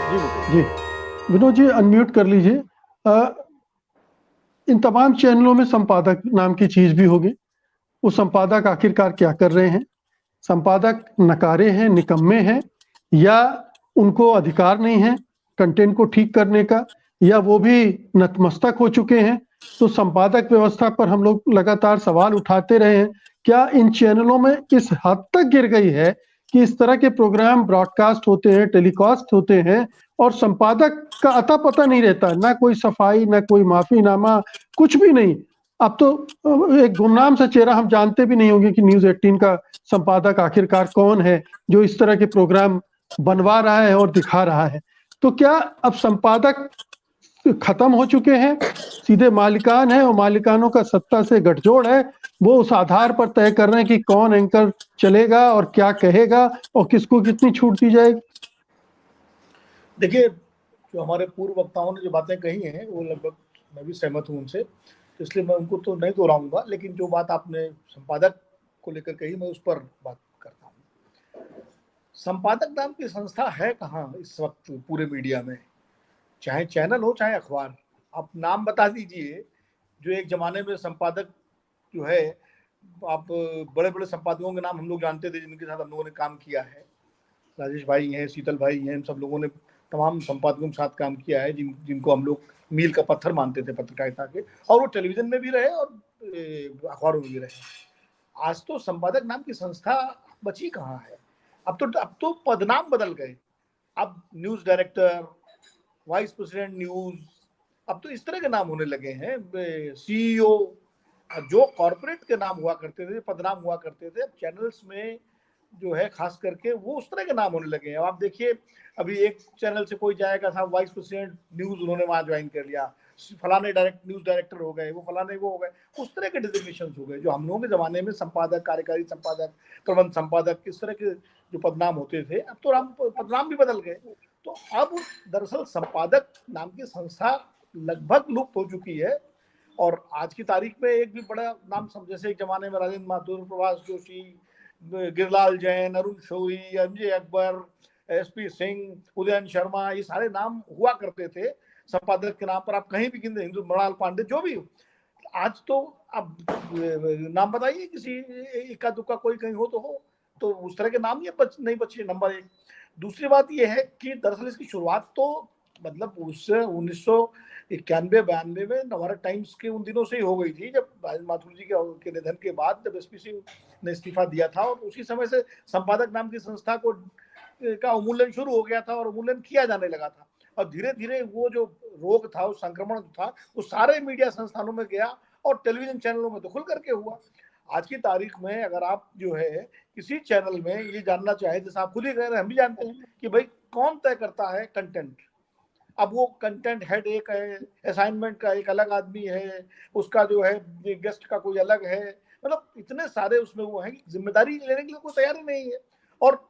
जी मुकेश जी, जी। Vinod ji unmute कर लीजिए। इन तमाम चैनलों में संपादक नाम की चीज भी होगी। वो संपादक आखिरकार क्या कर रहे हैं? संपादक नकारे हैं, निकम्मे हैं, या उनको अधिकार नहीं है कंटेंट को ठीक करने का, या वो भी नतमस्तक हो चुके हैं? तो संपादक व्यवस्था पर हम लोग लगातार सवाल उठाते रहे हैं। क्या इन चैनलों में इस हद तक गिर गई है कि इस तरह के प्रोग्राम ब्रॉडकास्ट होते हैं, टेलीकास्ट होते हैं, और संपादक का अता पता नहीं रहता, ना कोई सफाई, ना कोई माफीनामा, कुछ भी नहीं। अब तो एक गुमनाम सा चेहरा, हम जानते भी नहीं होंगे कि न्यूज 18 का संपादक आखिरकार कौन है जो इस तरह के प्रोग्राम बनवा रहा है और दिखा रहा है। तो क्या अब संपादक खत्म हो चुके हैं, सीधे मालिकान है और मालिकानों का सत्ता से गठजोड़ है? वो उस आधार पर तय कर रहे हैं कि कौन एंकर चलेगा और क्या कहेगा और किसको कितनी छूट दी जाएगी? देखिए, जो हमारे पूर्व वक्ताओं ने जो बातें कही हैं वो लगभग मैं भी सहमत हूँ उनसे, तो इसलिए मैं उनको तो नहीं दोहराऊंगा, लेकिन जो बात आपने संपादक को लेकर कही मैं उस पर बात करता हूँ। संपादक नाम की संस्था है कहाँ इस वक्त पूरे मीडिया में, चाहे चैनल हो चाहे अखबार। आप नाम बता दीजिए जो एक जमाने में संपादक जो है, आप बड़े बड़े संपादकों के नाम हम लोग जानते थे जिनके साथ हम लोगों ने काम किया है। राजेश भाई हैं, शीतल भाई हैं, इन सब लोगों ने तमाम संपादकों के साथ काम किया है जिनको हम लोग मील का पत्थर मानते थे पत्रकारिता के, और वो टेलीविजन में भी रहे और अखबारों में भी रहे। आज तो संपादक नाम की संस्था बची कहाँ है? अब तो पदनाम बदल गए। अब news director, vice president news, अब तो इस तरह के नाम होने लगे हैं। सीईओ, जो कॉर्पोरेट के नाम हुआ करते थे, पदनाम हुआ करते थे, अब चैनल्स में जो है खास करके वो उस तरह के नाम होने लगे हैं। आप देखिए, अभी एक चैनल से कोई जाएगा, साहब वाइस प्रेसिडेंट न्यूज उन्होंने वहां ज्वाइन कर लिया, फलाने न्यूज डायरेक्टर हो गए, वो फलाने वो हो गए, उस तरह के डिजिग्नेशन हो गए। जो हम लोगों के जमाने में संपादक, कार्यकारी संपादक, प्रबंध संपादक, इस तरह के जो पदनाम होते थे, अब तो पदनाम भी बदल गए। तो अब दरअसल संपादक नाम की संस्था लगभग लुप्त हो चुकी है। और आज की तारीख में एक भी बड़ा नाम, जैसे एक जमाने में राजेंद्र माथुर, प्रभास जोशी, गिरलाल जैन, अरुण शौरी, एमजे अकबर, एसपी सिंह, उदयन शर्मा, ये सारे नाम हुआ करते थे संपादक के नाम पर। आप कहीं भी गिनते, हिंदू मृणाल पांडे, जो भी। आज तो अब नाम बताइए किसी, इक्का दुक्का कोई कहीं हो तो उस तरह के नाम ही नहीं बचे। नंबर एक। दूसरी बात यह है कि दरअसल इसकी शुरुआत तो मतलब उससे 1991-92 में नवभारत टाइम्स के उन दिनों से ही हो गई थी, जब राजेंद्र माथुर जी के निधन के बाद जब एसपीसी ने इस्तीफा दिया था, और उसी समय से संपादक नाम की संस्था का उन्मूलन शुरू हो गया था और उन्मूलन किया जाने लगा था। और धीरे धीरे वो जो रोग था, उस संक्रमण था, वो सारे मीडिया संस्थानों में गया और टेलीविजन चैनलों में तो खुल करके हुआ। आज की तारीख में अगर आप जो है किसी चैनल में ये जानना चाहें, जैसे आप खुद ही कह रहे हैं, हम भी जानते हैं कि भाई कौन तय करता है कंटेंट। अब वो कंटेंट हेड एक है, असाइनमेंट का एक अलग आदमी है, उसका जो है गेस्ट का कोई अलग है, मतलब इतने सारे उसमें वो है कि जिम्मेदारी लेने के लिए कोई तैयारी नहीं है। और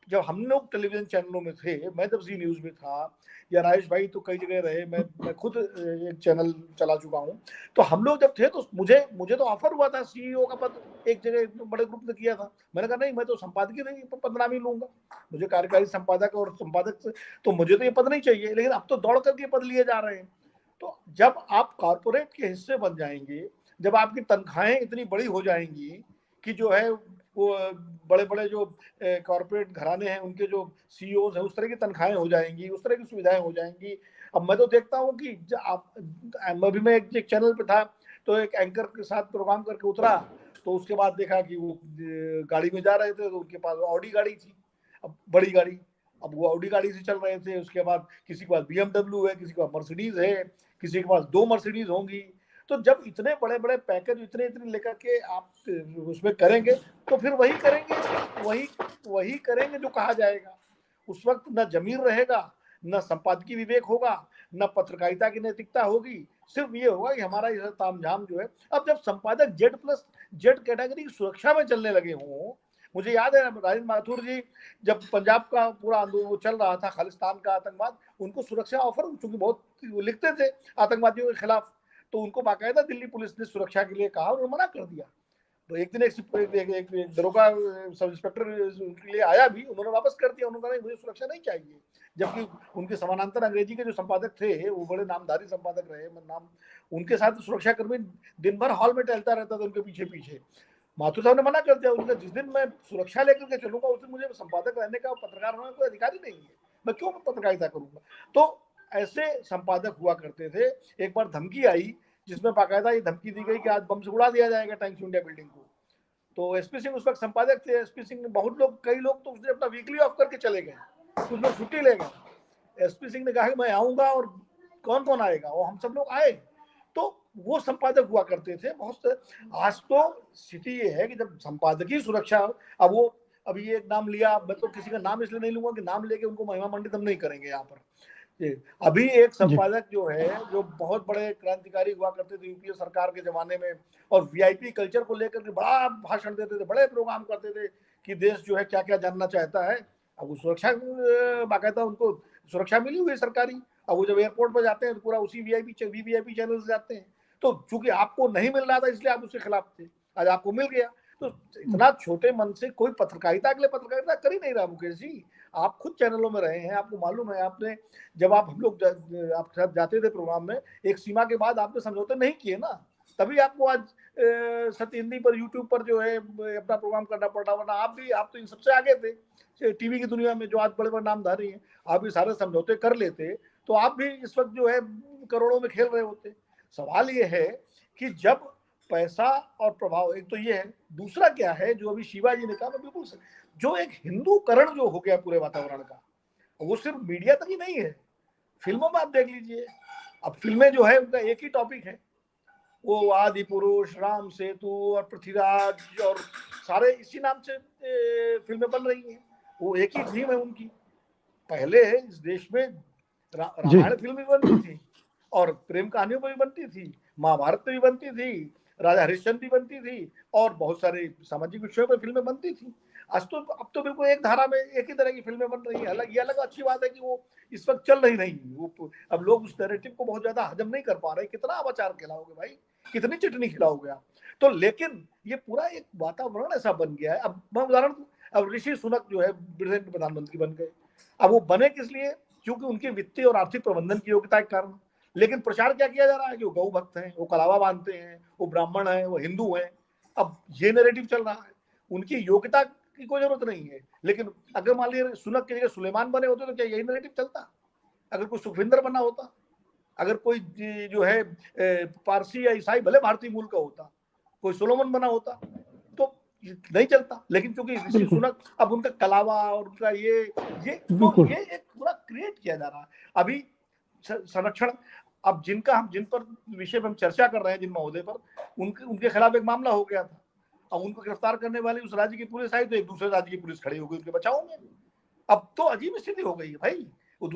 जब हम लोग टेलीविजन चैनलों में थे, मैं जब जी न्यूज में था, या राजेश भाई तो कई जगह रहे, मैं खुद एक चैनल चला चुका हूँ, तो हम लोग जब थे तो मुझे तो ऑफर हुआ था सीईओ का पद, एक जगह बड़े ग्रुप ने किया था। मैंने कहा नहीं, मैं तो संपादकीय नहीं पदनामी लूंगा, मुझे कार्यकारी संपादक और संपादक से तो मुझे तो ये पद नहीं चाहिए। लेकिन अब तो दौड़ करके पद लिए जा रहे हैं। तो जब आप कॉरपोरेट के हिस्से बन जाएंगे, जब आपकी तनख्वाहें इतनी बड़ी हो जाएंगी कि जो है वो बड़े बड़े जो कॉरपोरेट घराने हैं उनके जो सीईओ हैं, उस तरह की तनख्वाहें हो जाएंगी, उस तरह की सुविधाएं हो जाएंगी। अब मैं तो देखता हूँ कि अभी मैं एक चैनल पे था, तो एक एंकर के साथ प्रोग्राम करके उतरा, तो उसके बाद देखा कि वो गाड़ी में जा रहे थे, तो उनके पास ऑडी गाड़ी थी, अब बड़ी गाड़ी। अब वो ऑडी गाड़ी से चल रहे थे, उसके बाद किसी के पास बीएमडब्ल्यू है, किसी के पास मर्सिडीज है, किसी के पास 2 मर्सिडीज होंगी। तो जब इतने बड़े बड़े पैकेज इतने इतने लेकर के आप उसमें करेंगे, तो फिर वही करेंगे जो कहा जाएगा। उस वक्त न जमीर रहेगा, न संपादकीय विवेक होगा, न पत्रकारिता की नैतिकता होगी। सिर्फ ये होगा कि हमारा ये तामझाम जो है। अब जब संपादक जेड कैटेगरी की सुरक्षा में चलने लगे हों, मुझे याद है राजेंद्र माथुर जी जब पंजाब का पूरा आंदोलन चल रहा था, खालिस्तान का आतंकवाद, उनको सुरक्षा ऑफर, चूंकि बहुत लिखते थे आतंकवादियों के खिलाफ, तो उनको बाकायदा दिल्ली पुलिस ने सुरक्षा के लिए कहा और मना कर दिया। तो एक दिन एक दरोगा सब इंस्पेक्टर के लिए आया भी, उन्होंने वापस कर दिया, उन्होंने कहा मुझे सुरक्षा नहीं चाहिए। जबकि उनके समानांतर अंग्रेजी के जो संपादक थे वो बड़े नामधारी संपादक रहे, नाम उनके साथ सुरक्षा कर्मी दिन भर हॉल में टहलता रहता था उनके पीछे पीछे। माथुर साहब ने मना कर दिया, उनका जिस दिन मैं सुरक्षा लेकर के चलूंगा उस दिन मुझे संपादक रहने का, पत्रकार होने का कोई अधिकार ही नहीं है, मैं क्यों पत्रकारिता करूंगा। तो ऐसे संपादक हुआ करते थे। एक बार धमकी आई जिसमें बाकायदा ये धमकी दी गई कि आज बम से उड़ा दिया जाएगा टाइम्स इंडिया बिल्डिंग को। तो एसपी सिंह उस वक्त संपादक थे। एसपी सिंह ने बहुत लोग, कई लोग तो उसने अपना वीकली ऑफ करके चले गए, कुछ लोग छुट्टी ले गए। एसपी सिंह ने कहा कि मैं आऊंगा, और कौन कौन आएगा, और हम सब लोग आए। तो वो संपादक हुआ करते थे बहुत। आज तो स्थिति ये है कि जब संपादकीय सुरक्षा, अब वो अभी एक नाम लिया, मैं तो किसी का नाम इसलिए नहीं लूंगा कि नाम लेके उनको महिमा मंडित हम नहीं करेंगे यहाँ पर। अभी एक संपादक जो है, जो बहुत बड़े क्रांतिकारी हुआ करते थे यूपीए सरकार के जमाने में, और वीआईपी कल्चर को लेकर के बड़ा भाषण देते थे, बड़े प्रोग्राम करते थे कि देश जो है क्या क्या जानना चाहता है। अब वो सुरक्षा, बाकायदा उनको सुरक्षा मिली हुई है सरकारी। अब वो जब एयरपोर्ट पर जाते हैं तो पूरा उसी वीवीआईपी चैनल से जाते हैं। तो चूंकि आपको नहीं मिल रहा था इसलिए आप उसके खिलाफ थे, आज आपको मिल गया। तो इतना छोटे मन से कोई पत्रकारिता के लिए पत्रकारिता कर ही नहीं रहा मुकेश जी। आप खुद चैनलों में रहे हैं, आपको मालूम है। आपने जब आप हम लोग आपके साथ जाते थे प्रोग्राम में, एक सीमा के बाद आपने समझौते नहीं किए ना, तभी आपको आज सत्य हिंदी पर, यूट्यूब पर जो है अपना प्रोग्राम करना पड़ रहा। वरना आप तो इन सबसे आगे थे टीवी की दुनिया में, जो आज बड़े बड़े नामधारी हैं। आप भी सारे समझौते कर लेते तो आप भी इस वक्त जो है करोड़ों में खेल रहे होते। सवाल ये है कि जब पैसा और प्रभाव, एक तो ये है, दूसरा क्या है जो अभी शिवाजी ने कहा, मैं बिल्कुल जो एक हिंदूकरण जो हो गया पूरे वातावरण का, वो सिर्फ मीडिया तक ही नहीं है, फिल्मों में आप देख लीजिए। अब फिल्में जो है उनका एक ही टॉपिक है, वो आदि पुरुष, राम सेतु और पृथ्वीराज, और सारे इसी नाम से फिल्में बन रही हैं। वो एक ही थीम है उनकी। पहले इस देश में रामायण फिल्म भी बनती थी, और प्रेम कहानियों पर भी बनती थी, महाभारत में भी बनती थी, राजा हरिश्चंद्र भी बनती थी, और बहुत सारे सामाजिक विषयों पर फिल्में बनती थी। आज तो अब तो बिल्कुल एक धारा में एक ही तरह की फिल्में बन रही है। अलग, ये अलग अच्छी बात है कि वो इस वक्त चल नहीं रही। वो अब लोग उस नैरेटिव को बहुत ज्यादा हजम नहीं कर पा रहे। कितना आप अचार खिलाओगे भाई, कितनी चटनी खिलाओगे आप। तो लेकिन ये पूरा एक वातावरण ऐसा बन गया है। अब मैं उदाहरण, अब ऋषि सुनक जो है ब्रिटेन के प्रधानमंत्री बन गए। अब वो बने किस लिए? क्योंकि उनके वित्तीय और आर्थिक प्रबंधन की योग्यता के कारण। लेकिन प्रचार क्या किया जा रहा है कि वो गौ भक्त हैं, वो कलावा बांधते हैं, वो ब्राह्मण हैं, वो हिंदू हैं। अब ये नैरेटिव चल रहा है। उनकी योग्यता की कोई जरूरत नहीं है। लेकिन अगर मान लीजिए सुनक की जगह सुलेमान बने होते तो क्या यही नैरेटिव चलता? अगर कोई सुखविंदर बना होता, अगर कोई जो है पारसी या ईसाई, भले भारतीय मूल का होता, कोई सोलोमन बना होता तो नहीं चलता। लेकिन क्योंकि ऋषि सुनक, अब उनका कलावा और उनका ये तो ये एक पूरा क्रिएट किया जा रहा है। अभी संरक्षण, अब जिन पर विषय पर हम चर्चा कर रहे हैं, जिन महोदय पर, उनके खिलाफ एक मामला हो गया था। अब उनको गिरफ्तार करने वाली उस राज्य की पुलिस आई तो एक दूसरे राज्य की पुलिस खड़ी हो गई उनके बचाव में। अब तो अजीब स्थिति हो गई है भाई, वो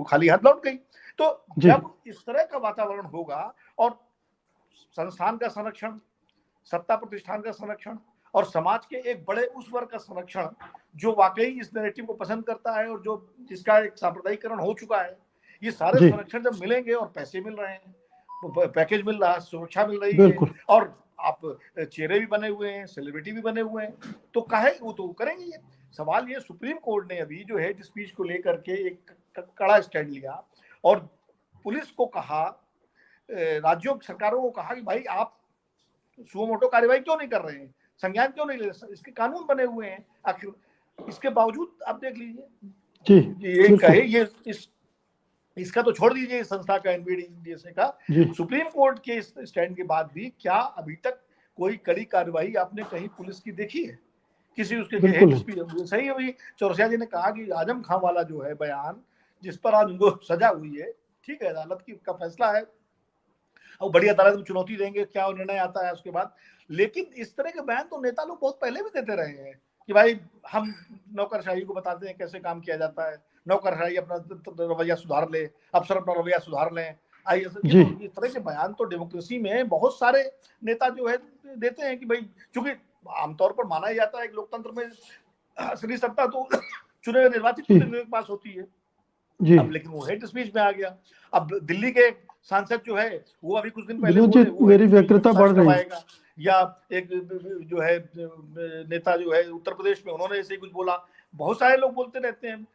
खाली हाथ लौट गई। तो जब इस तरह का वातावरण होगा, और संस्थान का संरक्षण, सत्ता प्रतिष्ठान का संरक्षण, और समाज के एक बड़े उस वर्ग का संरक्षण जो वाकई इस नैरेटिव को पसंद करता है और जो जिसका एक सांप्रदायिकरण हो चुका है, ये सारे संरक्षण जब मिलेंगे, और पैसे मिल रहे हैं, पैकेज मिल रहा है, सुरक्षा मिल रही है, और आप चेहरे भी बने हुए हैं, सेलिब्रिटी भी बने हुए हैं, तो काहे वो तो करेंगे ये। सवाल ये, सुप्रीम कोर्ट ने अभी जो हेट स्पीच को लेकर के एक कड़ा स्टैंड लिया, और पुलिस को कहा, राज्यों सरकारों को कहा कि भाई आप सुओ मोटो कार्रवाई क्यों नहीं कर रहे हैं, संज्ञान क्यों नहीं ले रहे, इसके कानून बने हुए हैं। आखिर इसके बावजूद आप देख लीजिए, ये कहे, ये इसका तो छोड़ दीजिए, संस्था का, एनबीडीएसए का, सुप्रीम कोर्ट के इस स्टैंड के बाद भी क्या अभी तक कोई कड़ी कार्रवाई आपने कहीं पुलिस की देखी है किसी उसके हेट स्पीच? सही है भाई, चौरसिया जी ने कहा कि आजम खां वाला जो है बयान, जिस पर आज उनको सजा हुई है, ठीक है, अदालत का फैसला है, और बड़ी अदालत में चुनौती देंगे, क्या निर्णय आता है उसके बाद। लेकिन इस तरह के बयान तो नेता लोग बहुत पहले भी देते रहे हैं कि भाई हम नौकरशाही को बताते हैं कैसे काम किया जाता है, नौकरशाही अपना रवैया सुधार ले, अफसर अपना रवैया सुधार लें। इस तरह के बयान तो डेमोक्रेसी में बहुत सारे नेता जो है देते हैं कि भाई, चूंकि आमतौर पर माना जाता है कि लोकतंत्र में असली सत्ता तो चुने हुए निर्वाचित प्रतिनिधियों के पास होती है, जी अब लेकिन वो हेट स्पीच में आ गया। अब दिल्ली के सांसद जो है वो अभी कुछ दिन पहले विनोद बोले जी, वो मेरी हेट स्पीच में व्यग्रता बढ़ विश्वास रही है। करवाएगा, या एक जो है नेता जो है उत्तर प्रदेश में उन्होंने ऐसे ही कुछ बोला। बहुत सारे लोग बोलते रहते हैं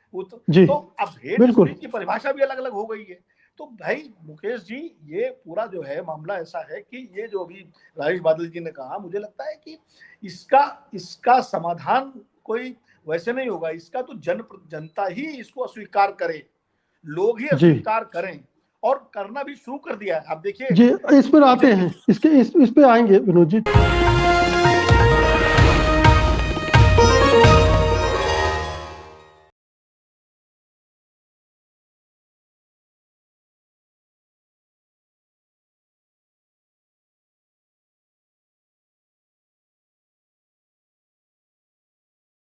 जी तो अब हेट बिल्कुल। स्पीच की परिभाषा भी अलग अलग हो गई है। तो भाई मुकेश जी, ये पूरा जो है मामला ऐसा है कि ये जो अभी राजेश बादल जी ने कहा, मुझे लगता है कि इसका इसका समाधान कोई वैसे नहीं होगा। इसका तो जनता ही इसको अस्वीकार करे, लोग ही जी अस्वीकार करें, और करना भी शुरू कर दिया है। आप देखिए जी, इस पर आते सोशल हैं, इस पे आएंगे विनोद जी।